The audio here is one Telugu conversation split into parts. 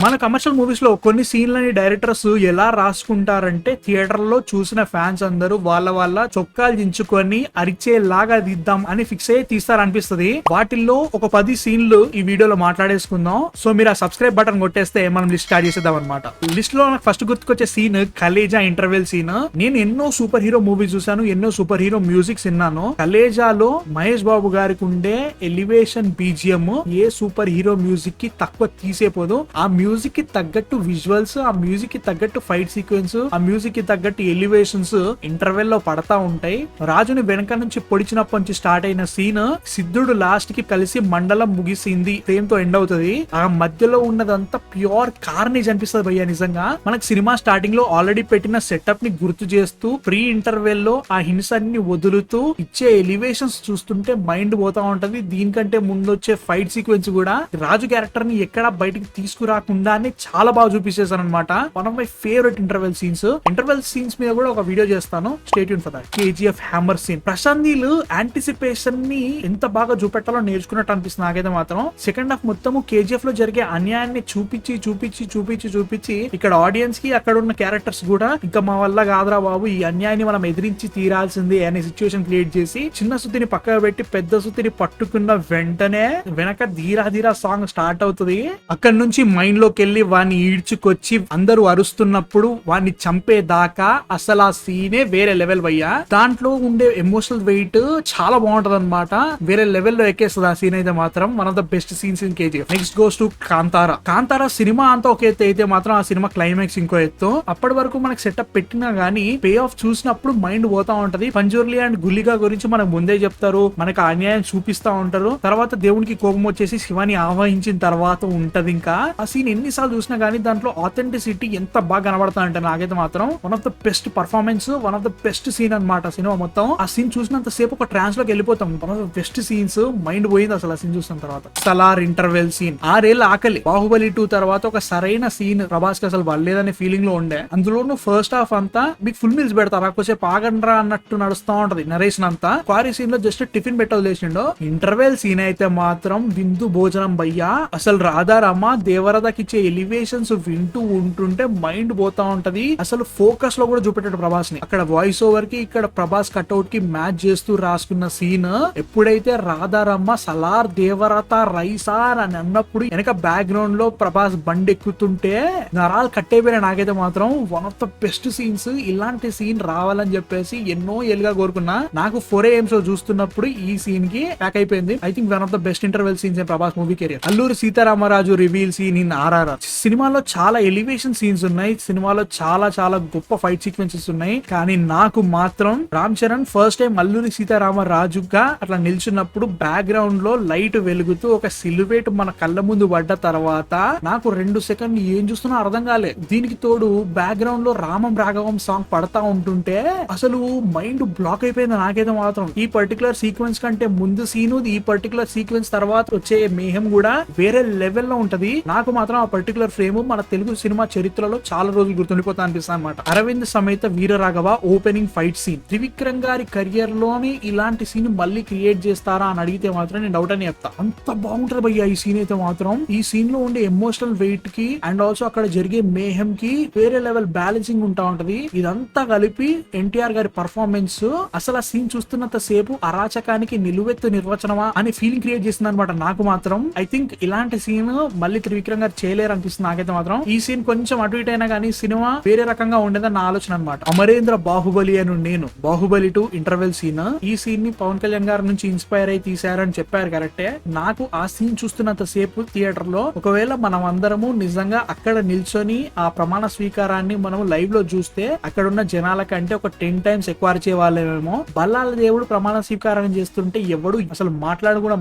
మన కమర్షియల్ మూవీస్ లో కొన్ని సీన్లని డైరెక్టర్స్ ఎలా రాసుకుంటారంటే థియేటర్ లో చూసిన ఫ్యాన్స్ అందరూ వాళ్ళ చొక్కాలు దించుకొని అరిచేలాగా దిద్దాం అని ఫిక్స్ అయ్యి తీస్తారనిపిస్తుంది. వాటిల్లో ఒక 10 సీన్లు ఈ వీడియోలో మాట్లాడేసుకుందాం. సో మీరు ఆ సబ్స్క్రైబ్ బటన్ కొట్టేస్తే మనం లిస్ట్ స్టార్ట్ చేసేద్దాం అనమాట. లిస్ట్ లో నాకు ఫస్ట్ గుర్తుకొచ్చే సీన్ కలేజా ఇంటర్వెల్ సీన్. నేను ఎన్నో సూపర్ హీరో మూవీస్ చూసాను, ఎన్నో సూపర్ హీరో మ్యూజిక్స్ విన్నాను. కలేజాలో మహేష్ బాబు గారికి ఉండే ఎలివేషన్ బీజిఎం ఏ సూపర్ హీరో మ్యూజిక్ కి తక్కువ తీసేపోదు. ఆ మ్యూజిక్ కి తగ్గట్టు విజువల్స్, ఆ మ్యూజిక్ కి తగ్గట్టు ఫైట్ సీక్వెన్స్, ఆ మ్యూజిక్ కి తగ్గట్టు ఎలివేషన్స్ ఇంటర్వెల్ లో పడతా ఉంటాయి. రాజుని వెనక నుంచి పొడిచినప్పటి నుంచి స్టార్ట్ అయిన సీన్ సిద్ధుడు లాస్ట్ కి కలిసి మండలం ముగిసింది సేమ్ తో ఎండ్ అవుతుంది. ఆ మధ్యలో ఉన్నదంతా ప్యూర్ కార్నేజ్ అనిపిస్తుంది భయ్యా. నిజంగా మనకు సినిమా స్టార్టింగ్ లో ఆల్రెడీ పెట్టిన సెటప్ ని గుర్తు చేస్తూ ప్రీ ఇంటర్వెల్ లో ఆ హింట్స్ అన్ని వదులుతూ ఇచ్చే ఎలివేషన్స్ చూస్తుంటే మైండ్ పోతా ఉంటది. దీనికంటే ముందు వచ్చే ఫైట్ సీక్వెన్స్ కూడా రాజు క్యారెక్టర్ ని ఎక్కడ బయటికి తీసుకురాకుండానే చాలా బాగా చూపించేసాను అనమాట. One of my favourite interval scenes మీద కూడా ఒక వీడియో చేస్తాను. Stay tune for that. KGF hammer scene Prashanth Neel anticipation ని ఎంత బాగా చూపెట్టాలో నేర్చుకున్నట్టు అనిపిస్తుంది నాకైతే మాత్రం. సెకండ్ హాఫ్ మొత్తము కేజీఎఫ్ లో జరిగే అన్యాయాన్ని చూపించి ఇక్కడ ఆడియన్స్ కి అక్కడ ఉన్న క్యారెక్టర్స్ కూడా ఇంకా మా వల్ల కాదురా బాబు, ఈ అన్యాయాన్ని మనం ఎదిరించి తీరాల్సిందే అనే సిచ్యువేషన్ క్రియేట్ చేసి చిన్న సుత్తిని పక్కకు పెట్టి పెద్ద సుత్తిని పట్టుకున్న వెంటనే వెనక ధీరా సాంగ్ స్టార్ట్ అవుతుంది. అక్కడ నుంచి మైండ్ లోకి వెళ్ళి వాడిని ఈడ్చుకొచ్చి అందరూ అరుస్తున్నప్పుడు వాడిని చంపేదాకా అసలు ఆ సీనే వేరే లెవెల్ భయ్యా. దాంట్లో ఉండే ఎమోషనల్ వెయిట్ చాలా బాగుంటది అనమాట. వేరే లెవెల్ లో ఎక్కేస్తుంది ఆ సీన్ అయితే మాత్రం. One of the best scenes in KGF. Next goes to Kantara cinema అంతా ఒక ఎత్తు అయితే మాత్రం ఆ సినిమా క్లైమాక్స్ ఇంకో ఎత్తు. అప్పటి వరకు మనకి సెటప్ పెట్టినా గానీ పే ఆఫ్ చూసినప్పుడు మైండ్ పోతా ఉంటది. పంజుర్లి అండ్ గుల్లిగా గురించి మనకు ముందే చెప్తారు, మనకు అన్యాయం చూపిస్తా ఉంటారు. తర్వాత దేవునికి కోపం వచ్చేసి శివాని ఆవహించిన తర్వాత ఉంటది. ఇంకా ఆ సీన్ ఎన్నిసార్లు చూసినా గానీ దాంట్లో ఆథెంటిసిటీ ఎంత బాగా కనబడతా అంటే నాకైతే మాత్రం one of the best performance, one of the best scene అనమాట సినిమా మొత్తం. ఆ సీన్ చూసినంత సేపు ఒక ట్రాన్స్ లోకి వెళ్ళిపోతాం. One of the best scenes. Mind పోయింది అసలు ఆ సీన్ చూసిన తర్వాత. Salaar interval scene. 6 ఏళ్ల ఆకలి. బాహుబలి 2 తర్వాత ఒక సరైన సీన్ ప్రభాస్ కి అసలు పడలేదనే ఫీలింగ్ లో ఉండే. అందులోనూ ఫస్ట్ హాఫ్ అంతా మీకు ఫుల్ మీల్స్ పెడతారు, కొంచెం ఆగండ్రా అన్నట్టు నడుస్తా ఉంటది నరేషన్ అంతా. క్వారీ సీన్ లో జస్ట్ టిఫిన్ పెట్టలేసిండో. ఇంటర్వెల్ సీన్ అయితే మాత్రం విందు భోజనం భయ్యా. అసలు రాధారమ్మ దేవరదకి ఇచ్చే ఎలివేషన్స్ వింటూ ఉంటుంటే మైండ్ పోతా ఉంటది. అసలు ఫోకస్ లో కూడా చూపెట్టాడు ప్రభాస్ ని. అక్కడ వాయిస్ ఓవర్ కి ఇక్కడ ప్రభాస్ కట్అవుట్ కి మ్యాచ్ చేస్తూ రాసుకున్న సీన్. ఎప్పుడైతే రాధారమ్మ సలార్ దేవరత రైసార్ అని అన్నప్పుడు వెనక బ్యాక్గ్రౌండ్ లో ప్రభాస్ బండి ఎక్కుతుంటే నరాలు కట్టేపోయిన నాకైతే మాత్రం one of the best scenes. ఇలాంటి సీన్ రావాలని చెప్పేసి ఎన్నో ఏళ్ళుగా కోరుకున్నా. నాకు 4AM షో చూస్తున్నప్పుడు ఈ సీన్ కి ప్యాక్ అయిపోయింది. I think one of the best interval scenes in Prabhas movie career. Alluri Sitaramaraju reveal scene in RRR. సినిమాలో చాలా ఎలివేషన్ సీన్స్ ఉన్నాయి, సినిమాలో చాలా గొప్ప ఫైట్ సీక్వెన్సెస్ ఉన్నాయి. కానీ నాకు మాత్రం రామ్ చరణ్ ఫస్ట్ టైం అల్లూరి సీతారామరాజుగా అట్లా నిల్చున్నప్పుడు బ్యాక్గ్రౌండ్ లో లైట్ వెలుగుతూ ఒక సిలువేట్ మన కళ్ళ ముందు పడ్డ తర్వాత నాకు 2 సెకండ్లు ఏం చూస్తున్నా అర్థం కాలే. దీనికి తోడు బ్యాక్గ్రౌండ్ లో రామం రాఘవం సాంగ్ పడతా ఉంటుంటే అసలు మైండ్ బ్లాక్ అయిపోయింది నాకైతే మాత్రం. ఈ పర్టికులర్ సీక్వెన్స్ కంటే ముందు సీను, ఈ పర్టికులర్ సీక్వెన్స్ తర్వాత వచ్చే మేహం కూడా వేరే లెవెల్ లో ఉంటది. నాకు మాత్రం ఆ పర్టికులర్ ఫ్రేమ్ మన తెలుగు సినిమా చరిత్రలో చాలా రోజులు గుర్తుండిపోతా అనిపిస్తుంది అనమాట. Aravind Sametha Veeraraghava opening fight scene. Trivikram గారి కెరియర్ లోని ఇలాంటి సీన్ మళ్ళీ క్రియేట్ చేస్తారా అని అడిగితే మాత్రం నేను డౌట్ అని చెప్తా. అంత బాగుంటది భయ్యా ఈ సీన్ అయితే మాత్రం. ఈ సీన్ లో ఉండే ఎమోషనల్ వెయిట్ కి అండ్ ఆల్సో అక్కడ జరిగే మేహం కి వేరే లెవెల్ బ్యాలెన్సింగ్ ఉంటా ఉంటది. ఇదంతా కలిపి ఎన్టీఆర్ గారి పర్ఫార్మెన్స్ అసలు ఆ సీన్ చూస్తున్నంత సేపు అరాచకానికి నిలువెత్తు నిర్వచనమా అని ఫీలింగ్ క్రియేట్ చేసింది అనమాట నాకు మాత్రం. ఐ థింక్ ఇలాంటి సీన్ మళ్ళీ త్రివిక్రమ్ గారు చేయలేరు అనిపిస్తుంది నాకైతే మాత్రం. ఈ సీన్ కొంచెం అటు ఇటు అయినా కానీ సినిమా వేరే రకంగా ఉండేదని నా ఆలోచన అనమాట. అమరేంద్ర బాహుబలి అని నేను బాహుబలి 2 ఇంటర్వెల్ సీన్. ఈ సీన్ ని పవన్ కళ్యాణ్ గారి నుంచి ఇన్స్పైర్ అయి తీశారని చెప్పారు కరెక్టే. నాకు ఆ సీన్ చూస్తున్నంత సేపు థియేటర్ లో ఒకవేళ మనం అందరము నిజంగా అక్కడ నిల్చొని ఆ ప్రమాణ స్వీకారాన్ని మనం లైవ్ లో చూస్తే అక్కడ ఉన్న జనాల కంటే ఒక 10 times ఎక్కువ అరిచే వాళ్ళేమో. బల్లాల దేవుడు ప్రమాణ స్వీకారం చేస్తుంటే ఎవడు అసలు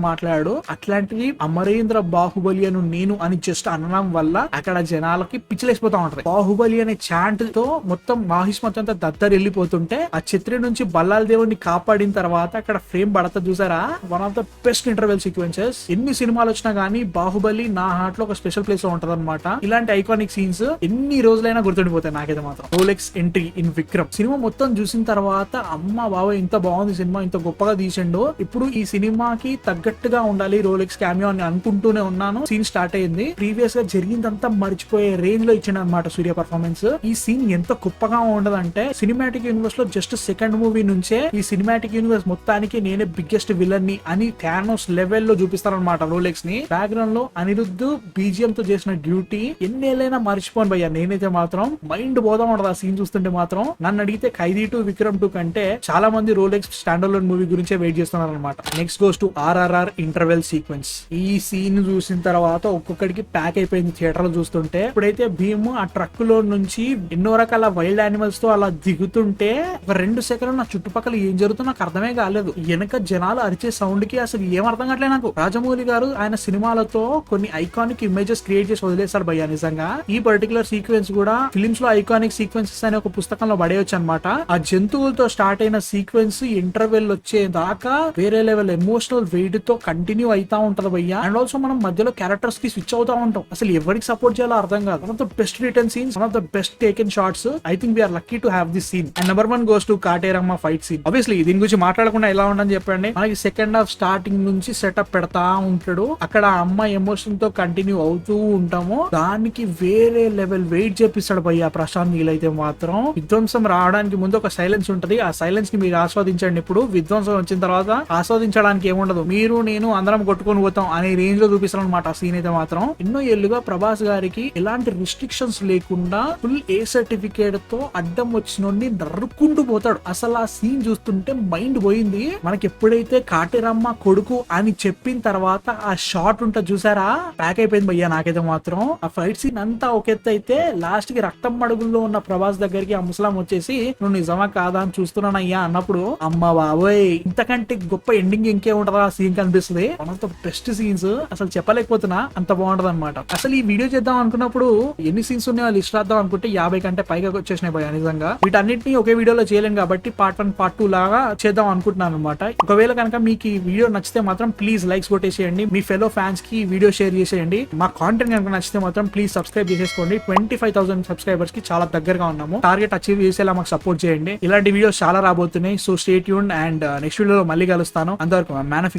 మాట్లాడు. అట్లాంటిది అమరేంద్ర బాహుబలి అని నేను అని జస్ట్ అనడం వల్ల అక్కడ జనాలకి పిచ్చిలేసిపోతా ఉంటది. బాహుబలి అనే చాంట్ తో మొత్తం మాహిష్మతం అంతా దద్దరు వెళ్ళిపోతుంటే ఆ చిత్ర నుంచి బల్లాల దేవుడిని కాపాడిన తర్వాత అక్కడ ఫ్రేమ్ పడతా చూసారా. One of the best interval sequences. ఎన్ని సినిమాలు వచ్చినా గానీ బాహుబలి నా హార్ట్ లో ఒక స్పెషల్ ప్లేస్ లో ఉంటది అనమాట. ఇలాంటి ఐకానిక్ సీన్స్ ఎన్ని రోజులైనా గుర్తుండిపోతాయి నాకైతే మాత్రం. Rolex entry in Vikram cinema మొత్తం చూసిన తర్వాత అమ్మ బాబా ఇంత బాగుంది సినిమా, ఇంత గొప్పగా తీసిండు. ఇప్పుడు ఈ సినిమాకి తగ్గట్టుగా ఉండాలి రోలెక్స్ క్యామియో అని అనుకుంటూనే ఉన్నాను. సీన్ స్టార్ట్ అయింది. ప్రీవియస్ గా జరిగిందంతా మర్చిపోయే రేంజ్ లో ఇచ్చిన అనమాట సూర్య పర్ఫార్మెన్స్. ఈ సీన్ ఎంత గొప్పగా ఉండదంటే సినిమాటిక్ యూనివర్స్ లో జస్ట్ సెకండ్ మూవీ నుంచే ఈ సినిమాటిక్ యూనివర్స్ మొత్తానికి నేనే బిగ్గెస్ట్ విలన్ ని అని థానోస్ లెవెల్ లో చూపిస్తారనమాట రోలెక్స్ ని. బ్యాక్గ్రౌండ్ లో అనిరుద్ధ్ బీజిఎం తో చేసిన డ్యూటీ ఎన్నేళ్ళైనా మర్చిపోను భయ్యా. నేనైతే మాత్రం మైండ్ పోదా ఉండదు ఆ సీన్ చూస్తుంటే మాత్రం. నన్ను అడిగితే ఖైదీ 2 విక్రమ్ 2 కంటే చాలా మంది రోలెక్స్ స్టాండ్ అలోన్ మూవీ గురించే వెయిట్ చేస్తున్నారు అనమాట. Next goes to RRR interval sequence. ఈ సీన్ చూసిన తర్వాత ఒక్కొక్కడికి ప్యాక్ అయిపోయింది థియేటర్ లో చూస్తుంటే. ఇప్పుడైతే భీమ్ ఆ ట్రక్ లో నుంచి ఎన్నో రకాల వైల్డ్ యానిమల్స్ తో అలా దిగుతుంటే ఒక 2 సెకండ్లు నా చుట్టుపక్కల ఏం జరుగుతుందో నాకు అర్థమే కాలేదు. వెనక జనాలు అరిచే సౌండ్ కి అసలు ఏం అర్థం కావట్లేదు నాకు. రాజమౌళి గారు ఆయన సినిమాలతో కొన్ని ఐకానిక్ ఇమేజెస్ క్రియేట్ చేసి వదిలేశారు భయ్యా నిజంగా. ఈ పర్టికులర్ సీక్వెన్స్ కూడా ఫిలిమ్స్ లో ఐకానిక్ సీక్వెన్సెస్ అనే ఒక పుస్తకంలో పడేయొచ్చు అనమాట. ఆ జంతువులతో స్టార్ట్ అయిన సీక్వెన్స్ ఇంటర్వెల్ వచ్చే దాకా వేరే లెవెల్ ఎమోషనల్ వెయిట్ తో కంటిన్యూ అవుతా ఉంటది భయ్యా. అండ్ ఆల్సో మనం మధ్యలో క్యారెక్టర్స్ కి స్విచ్ అవుతా ఉంటాం. అసలు ఎవరికి సపోర్ట్ చేయాలో అర్థం కాదు. One of the best return scenes, one of the best taken shots. I think we are lucky to have this scene. And number 1 goes to Kateramma fight scene. Obviously దీని గురించి మాట్లాడకుండా ఎలా ఉండని చెప్పండి. మనకి సెకండ్ హాఫ్ స్టార్టింగ్ నుంచి సెటప్ పెడతా ఉంటాడు. అక్కడ అమ్మ ఎమోషన్ తో కంటిన్యూ అవుతూ ఉంటాము. దానికి వేరే లెవెల్ వెయిట్ చేపిస్తాడు భయ్యా ప్రశాంత్ నీల్ అయితే మాత్రం. విధ్వంసం రావడానికి ముందు ఒక సైలెన్స్ ఉంటది. ఆ సైలెన్స్ ని మీరు ఆస్వాదించండి. ఇప్పుడు విధ్వంసం వచ్చిన తర్వాత ఆస్వాదించడానికి ఏముండదు. మీరు నేను అందరం కొట్టుకొని పోతాం అనే రేంజ్ లో చూపిస్తాను అనమాట ఆ సీన్ అయితే మాత్రం. ఎన్నో ఏళ్లుగా ప్రభాస్ గారికి ఎలాంటి రిస్ట్రిక్షన్స్ లేకుండా ఫుల్ ఏ సర్టిఫికేట్ తో అడ్డం వచ్చినోడిని నరుక్కుంటూ పోతాడు. అసలు ఆ సీన్ చూస్తుంటే మైండ్ పోయింది. మనకి ఎప్పుడైతే కాటేరమ్మ కొడుకు అని చెప్పిన తర్వాత ఆ షాట్ ఉంటే చూసారా, ప్యాక్ అయిపోయింది భయ్యా నాకైతే మాత్రం. ఆ ఫైట్ సీన్ అంతా ఒక ఎత్తు అయితే లాస్ట్ కి రక్తం మడుగుల్లో ఉన్న ప్రభాస్ దగ్గరికి ఆ ముసలాం వచ్చేసి నువ్వు నిజమా కాదా అని చూస్తున్నానయ్యా అన్నప్పుడు అమ్మ బాబోయ్ ఇంతకంటే గొప్ప ఎండింగ్ ఇంకే ఉంటదా ఆ సీన్ కనిపిస్తుంది. One of the best scenes. అసలు చెప్పలేకపోతున్నా అంత బాగుంటది అనమాట. అసలు ఈ వీడియో చేద్దాం అనుకున్నప్పుడు ఎన్ని సీన్స్ ఉన్నాయో లిస్ట్ రాద్దాం అనుకుంటే 50 కంటే పైగా వచ్చేసినాయి భయ్యా నిజంగా. వీటన్నిటిని ఒకే వీడియోలో చేయలేను కాబట్టి పార్ట్ 1 పార్ట్ 2 లాగా చేద్దాం అనుకుంటున్నాను అనమాట. ఒకవేళ కనుక మీకు ఈ వీడియో నచ్చితే మాత్రం ప్లీజ్ లైక్స్ కొట్టేసేయండి. మీ ఫెలో ఫ్యాన్స్ కి వీడియో షేర్ చేసేయండి. మా కాంటెంట్ కనుక నచ్చితే మాత్రం ప్లీజ్ సబ్స్క్రైబ్ చేసేసుకోండి. 25,000 సబ్స్క్రైబర్స్ కి చాలా దగ్గరగా ఉన్నాము. టార్గెట్ అచీవ్ చేసేలా మాకు సపోర్ట్ చేయండి. ఇలాంటి వీడియోస్ చాలా రాబోతున్నాయి. So stay tuned and next వీడియోలో మళ్ళీ కలుస్తాను. అంతవరకు మ్యాన్ ఆఫ్